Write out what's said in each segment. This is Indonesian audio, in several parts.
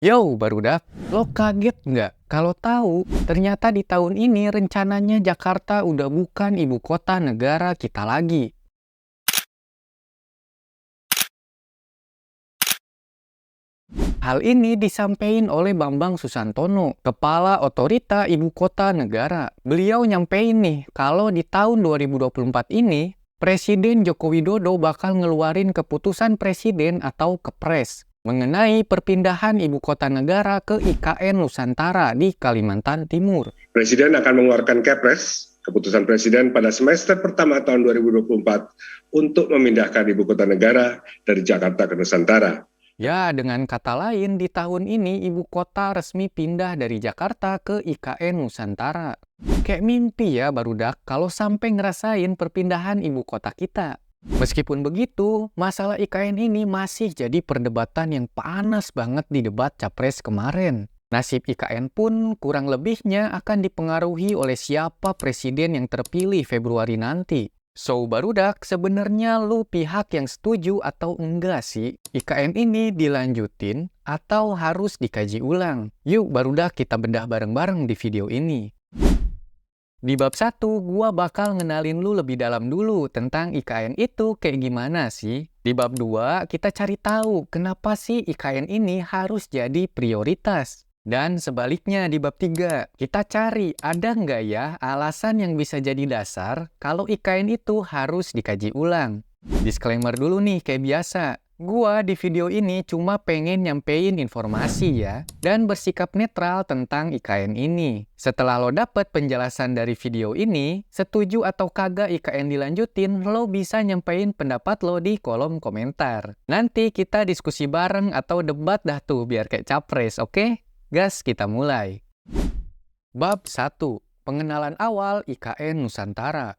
Yo, barudak, lo kaget nggak? Kalau tahu, ternyata di tahun ini rencananya Jakarta udah bukan ibu kota negara kita lagi. Hal ini disampaikan oleh Bambang Susantono, Kepala Otorita Ibu Kota Negara. Beliau nyampein nih, kalau di tahun 2024 ini, Presiden Joko Widodo bakal ngeluarin keputusan presiden atau kepres mengenai perpindahan ibu kota negara ke IKN Nusantara di Kalimantan Timur. Presiden akan mengeluarkan Kepres, keputusan Presiden pada semester pertama tahun 2024 untuk memindahkan ibu kota negara dari Jakarta ke Nusantara. Ya, dengan kata lain, di tahun ini ibu kota resmi pindah dari Jakarta ke IKN Nusantara. Kayak mimpi ya barudak kalau sampai ngerasain perpindahan ibu kota kita. Meskipun begitu, masalah IKN ini masih jadi perdebatan yang panas banget di debat Capres kemarin. Nasib IKN pun kurang lebihnya akan dipengaruhi oleh siapa presiden yang terpilih Februari nanti. So, barudak, sebenarnya lu pihak yang setuju atau enggak sih IKN ini dilanjutin atau harus dikaji ulang? Yuk, barudak kita bedah bareng-bareng di video ini. Di bab 1, gua bakal ngenalin lu lebih dalam dulu tentang IKN itu kayak gimana sih. Di bab 2, kita cari tahu kenapa sih IKN ini harus jadi prioritas. Dan sebaliknya di bab 3, kita cari ada nggak ya alasan yang bisa jadi dasar kalau IKN itu harus dikaji ulang. Disclaimer dulu nih kayak biasa. Gua di video ini cuma pengen nyampein informasi ya, dan bersikap netral tentang IKN ini. Setelah lo dapet penjelasan dari video ini, setuju atau kagak IKN dilanjutin, lo bisa nyampein pendapat lo di kolom komentar. Nanti kita diskusi bareng atau debat dah tuh biar kayak capres, oke? Gas, kita mulai. Bab 1. Pengenalan awal IKN Nusantara.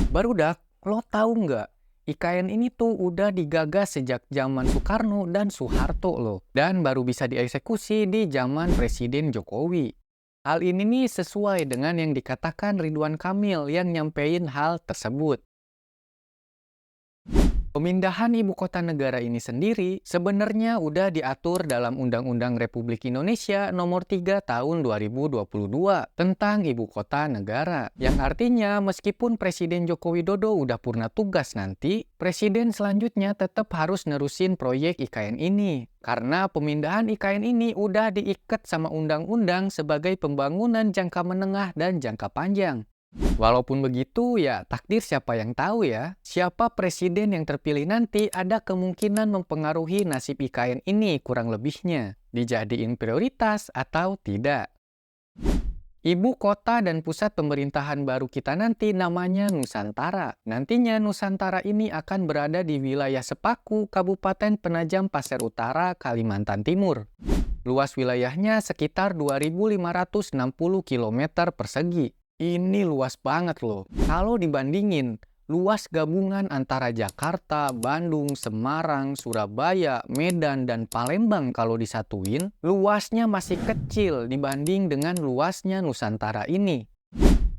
Barudak, lo tahu nggak? IKN ini tuh udah digagas sejak zaman Soekarno dan Soeharto loh. Dan baru bisa dieksekusi di zaman Presiden Jokowi. Hal ini nih sesuai dengan yang dikatakan Ridwan Kamil yang nyampein hal tersebut. Pemindahan ibu kota negara ini sendiri sebenarnya udah diatur dalam Undang-Undang Republik Indonesia Nomor 3 Tahun 2022 tentang ibu kota negara. Yang artinya meskipun Presiden Joko Widodo udah purna tugas nanti, Presiden selanjutnya tetap harus nerusin proyek IKN ini. Karena pemindahan IKN ini udah diikat sama undang-undang sebagai pembangunan jangka menengah dan jangka panjang. Walaupun begitu, ya takdir siapa yang tahu ya. Siapa presiden yang terpilih nanti ada kemungkinan mempengaruhi nasib IKN ini kurang lebihnya. Dijadiin prioritas atau tidak. Ibu kota dan pusat pemerintahan baru kita nanti namanya Nusantara. Nantinya Nusantara ini akan berada di wilayah Sepaku, Kabupaten Penajam Pasir Utara, Kalimantan Timur. Luas wilayahnya sekitar 2.560 km persegi. Ini luas banget loh. Kalau dibandingin, luas gabungan antara Jakarta, Bandung, Semarang, Surabaya, Medan, dan Palembang kalau disatuin, luasnya masih kecil dibanding dengan luasnya Nusantara ini.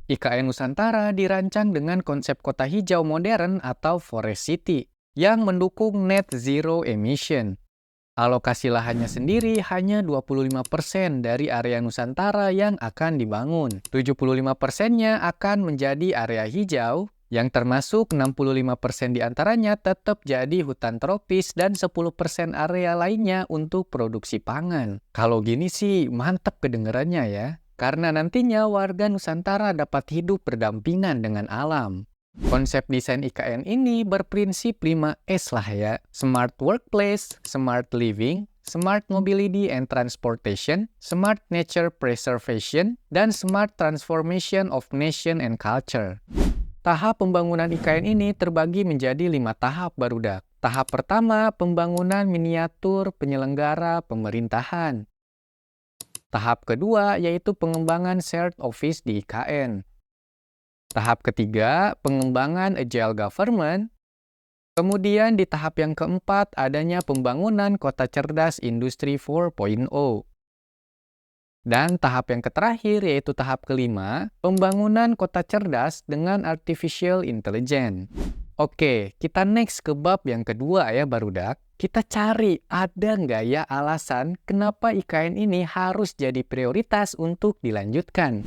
IKN Nusantara dirancang dengan konsep kota hijau modern atau Forest City yang mendukung net zero emission. Alokasi lahannya sendiri hanya 25% dari area Nusantara yang akan dibangun. 75%-nya akan menjadi area hijau, yang termasuk 65% diantaranya tetap jadi hutan tropis dan 10% area lainnya untuk produksi pangan. Kalau gini sih mantep kedengerannya ya, karena nantinya warga Nusantara dapat hidup berdampingan dengan alam. Konsep desain IKN ini berprinsip 5S lah ya. Smart Workplace, Smart Living, Smart Mobility and Transportation, Smart Nature Preservation, dan Smart Transformation of Nation and Culture. Tahap pembangunan IKN ini terbagi menjadi 5 tahap barudak. Tahap pertama, pembangunan miniatur penyelenggara pemerintahan. Tahap kedua, yaitu pengembangan shared office di IKN. Tahap ketiga, pengembangan agile government. Kemudian di tahap yang keempat, adanya pembangunan kota cerdas industri 4.0. Dan tahap yang terakhir, yaitu tahap kelima, pembangunan kota cerdas dengan artificial intelligence. Oke, kita next ke bab yang kedua ya barudak. Kita cari ada nggak ya alasan kenapa IKN ini harus jadi prioritas untuk dilanjutkan.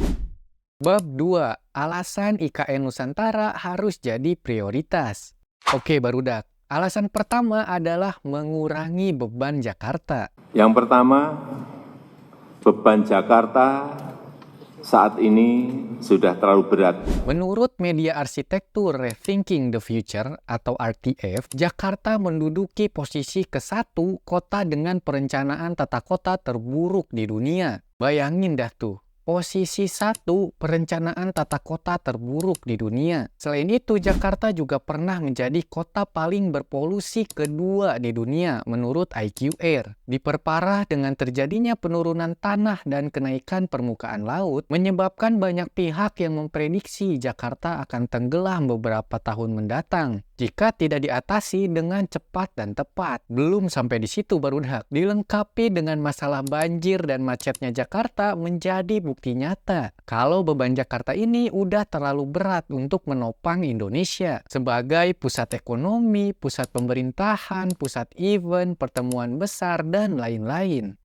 Bab 2. Alasan IKN Nusantara harus jadi prioritas. Oke barudak, alasan pertama adalah mengurangi beban Jakarta. Yang pertama, beban Jakarta saat ini sudah terlalu berat. Menurut media arsitektur Rethinking the Future atau RTF, Jakarta menduduki posisi ke-1 kota dengan perencanaan tata kota terburuk di dunia. Bayangin dah tuh. Posisi 1 perencanaan tata kota terburuk di dunia. Selain itu, Jakarta juga pernah menjadi kota paling berpolusi kedua di dunia menurut IQAir. Diperparah dengan terjadinya penurunan tanah dan kenaikan permukaan laut, menyebabkan banyak pihak yang memprediksi Jakarta akan tenggelam beberapa tahun mendatang jika tidak diatasi dengan cepat dan tepat. Belum sampai di situ barudak, dilengkapi dengan masalah banjir dan macetnya Jakarta menjadi bukti nyata kalau beban Jakarta ini udah terlalu berat untuk menopang Indonesia sebagai pusat ekonomi, pusat pemerintahan, pusat event, pertemuan besar, dan lain-lain.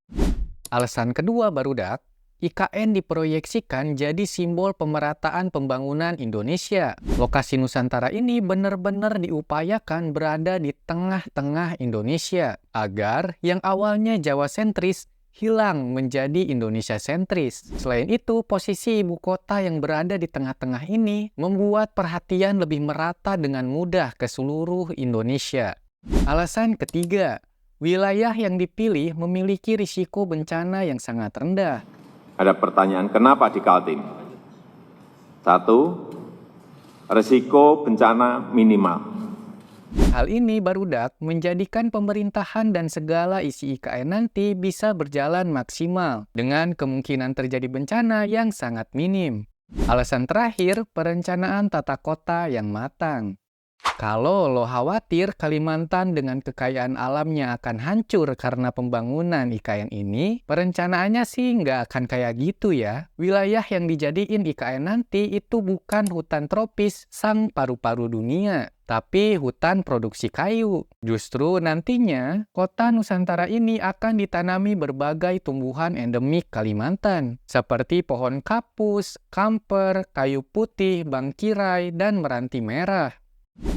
Alasan kedua barudak, IKN diproyeksikan jadi simbol pemerataan pembangunan Indonesia. Lokasi Nusantara ini benar-benar diupayakan berada di tengah-tengah Indonesia agar yang awalnya Jawa sentris hilang menjadi Indonesia sentris. Selain itu, posisi ibu kota yang berada di tengah-tengah ini membuat perhatian lebih merata dengan mudah ke seluruh Indonesia. Alasan ketiga, wilayah yang dipilih memiliki risiko bencana yang sangat rendah. Ada pertanyaan, kenapa di Kaltim? 1, risiko bencana minimal. Hal ini barudak menjadikan pemerintahan dan segala isi IKN nanti bisa berjalan maksimal dengan kemungkinan terjadi bencana yang sangat minim. Alasan terakhir, perencanaan tata kota yang matang. Kalau lo khawatir Kalimantan dengan kekayaan alamnya akan hancur karena pembangunan IKN ini, perencanaannya sih nggak akan kayak gitu ya. Wilayah yang dijadiin IKN nanti itu bukan hutan tropis sang paru-paru dunia, tapi hutan produksi kayu. Justru nantinya, kota Nusantara ini akan ditanami berbagai tumbuhan endemik Kalimantan, seperti pohon kapus, kamper, kayu putih, bangkirai, dan meranti merah.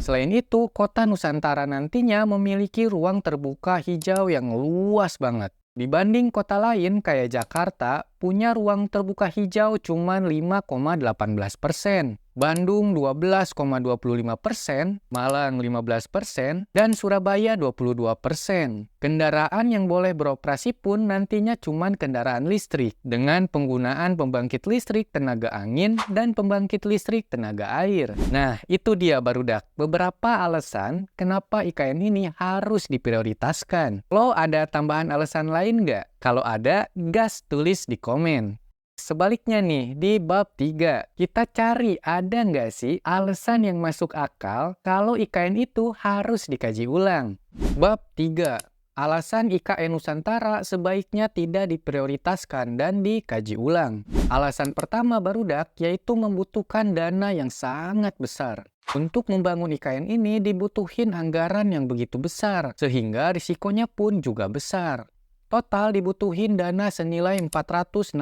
Selain itu, kota Nusantara nantinya memiliki ruang terbuka hijau yang luas banget. Dibanding kota lain kayak Jakarta, punya ruang terbuka hijau cuma 5,18%. Bandung 12,25%, Malang 15%, dan Surabaya 22%. Kendaraan yang boleh beroperasi pun nantinya cuma kendaraan listrik dengan penggunaan pembangkit listrik tenaga angin dan pembangkit listrik tenaga air. Nah, itu dia barudak beberapa alasan kenapa IKN ini harus diprioritaskan. Lo ada tambahan alasan lain nggak? Kalau ada, gas tulis di komen. Sebaliknya nih, di bab 3, kita cari ada nggak sih alasan yang masuk akal kalau IKN itu harus dikaji ulang. Bab 3, alasan IKN Nusantara sebaiknya tidak diprioritaskan dan dikaji ulang. Alasan pertama barudak yaitu membutuhkan dana yang sangat besar. Untuk membangun IKN ini dibutuhin anggaran yang begitu besar, sehingga risikonya pun juga besar. Total dibutuhin dana senilai 466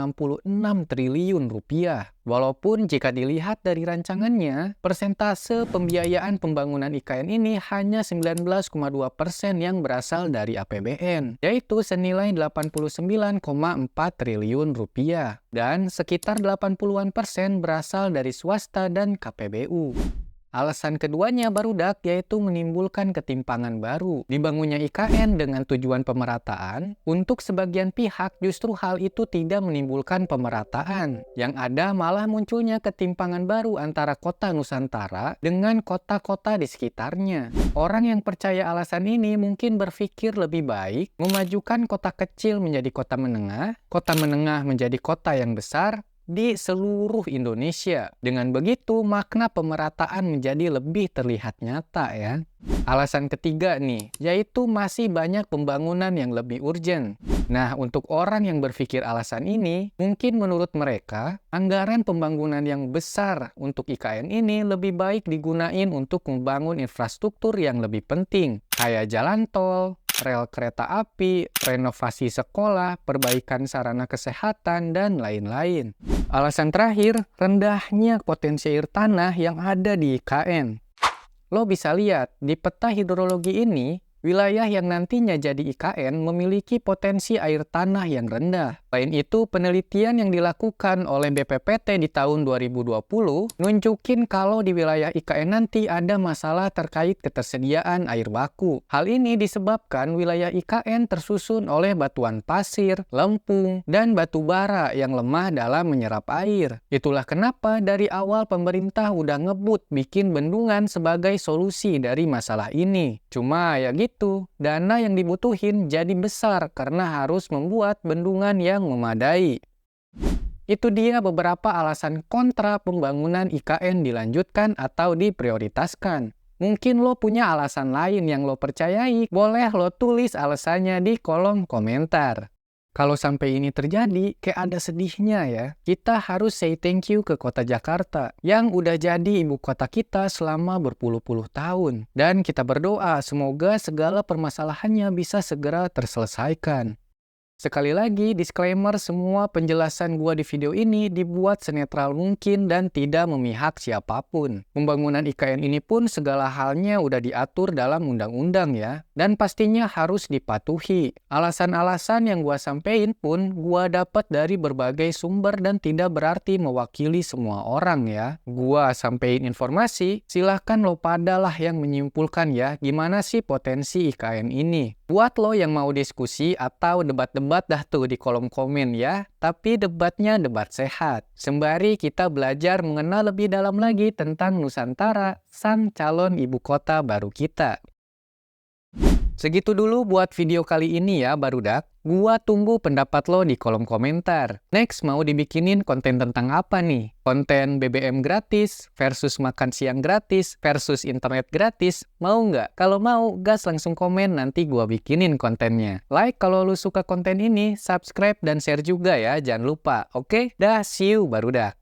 triliun rupiah. Walaupun jika dilihat dari rancangannya, persentase pembiayaan pembangunan IKN ini hanya 19,2% yang berasal dari APBN, yaitu senilai 89,4 triliun rupiah, dan sekitar 80% berasal dari swasta dan KPBU. Alasan keduanya barudak yaitu menimbulkan ketimpangan baru. Dibangunnya IKN dengan tujuan pemerataan, untuk sebagian pihak justru hal itu tidak menimbulkan pemerataan. Yang ada malah munculnya ketimpangan baru antara kota Nusantara dengan kota-kota di sekitarnya. Orang yang percaya alasan ini mungkin berpikir lebih baik memajukan kota kecil menjadi kota menengah menjadi kota yang besar, di seluruh Indonesia. Dengan begitu, makna pemerataan menjadi lebih terlihat nyata ya. Alasan ketiga nih, yaitu masih banyak pembangunan yang lebih urgent. Nah, untuk orang yang berpikir alasan ini, mungkin menurut mereka, anggaran pembangunan yang besar untuk IKN ini lebih baik digunain untuk membangun infrastruktur yang lebih penting, kayak jalan tol, rel kereta api, renovasi sekolah, perbaikan sarana kesehatan, dan lain-lain. Alasan terakhir, rendahnya potensi air tanah yang ada di IKN. Lo bisa lihat, di peta hidrologi ini, wilayah yang nantinya jadi IKN memiliki potensi air tanah yang rendah. Selain itu, penelitian yang dilakukan oleh BPPT di tahun 2020 nunjukin kalau di wilayah IKN nanti ada masalah terkait ketersediaan air baku. Hal ini disebabkan wilayah IKN tersusun oleh batuan pasir, lempung, dan batu bara yang lemah dalam menyerap air. Itulah kenapa dari awal pemerintah udah ngebut bikin bendungan sebagai solusi dari masalah ini. Cuma ya gitu, dana yang dibutuhin jadi besar karena harus membuat bendungan yang memadai. Itu dia beberapa alasan kontra pembangunan IKN dilanjutkan atau diprioritaskan. Mungkin lo punya alasan lain yang lo percayai, boleh lo tulis alasannya di kolom komentar. Kalau sampai ini terjadi, kayak ada sedihnya ya. Kita harus say thank you ke kota Jakarta yang udah jadi ibu kota kita selama berpuluh-puluh tahun. Dan kita berdoa semoga segala permasalahannya bisa segera terselesaikan. Sekali lagi, disclaimer semua penjelasan gua di video ini dibuat senetral mungkin dan tidak memihak siapapun. Pembangunan IKN ini pun segala halnya udah diatur dalam undang-undang ya, dan pastinya harus dipatuhi. Alasan-alasan yang gua sampein pun gua dapat dari berbagai sumber dan tidak berarti mewakili semua orang ya. Gua sampein informasi, silahkan lo padalah yang menyimpulkan ya gimana sih potensi IKN ini. Buat lo yang mau diskusi atau debat-debat dah tuh di kolom komen ya. Tapi debatnya debat sehat. Sembari kita belajar mengenal lebih dalam lagi tentang Nusantara, sang calon ibu kota baru kita. Segitu dulu buat video kali ini ya barudak. Gua tunggu pendapat lo di kolom komentar. Next mau dibikinin konten tentang apa nih? Konten BBM gratis versus makan siang gratis versus internet gratis. Mau nggak? Kalau mau, gas langsung komen nanti gua bikinin kontennya. Like kalau lu suka konten ini, subscribe dan share juga ya, jangan lupa. Oke? Dah, see you barudak.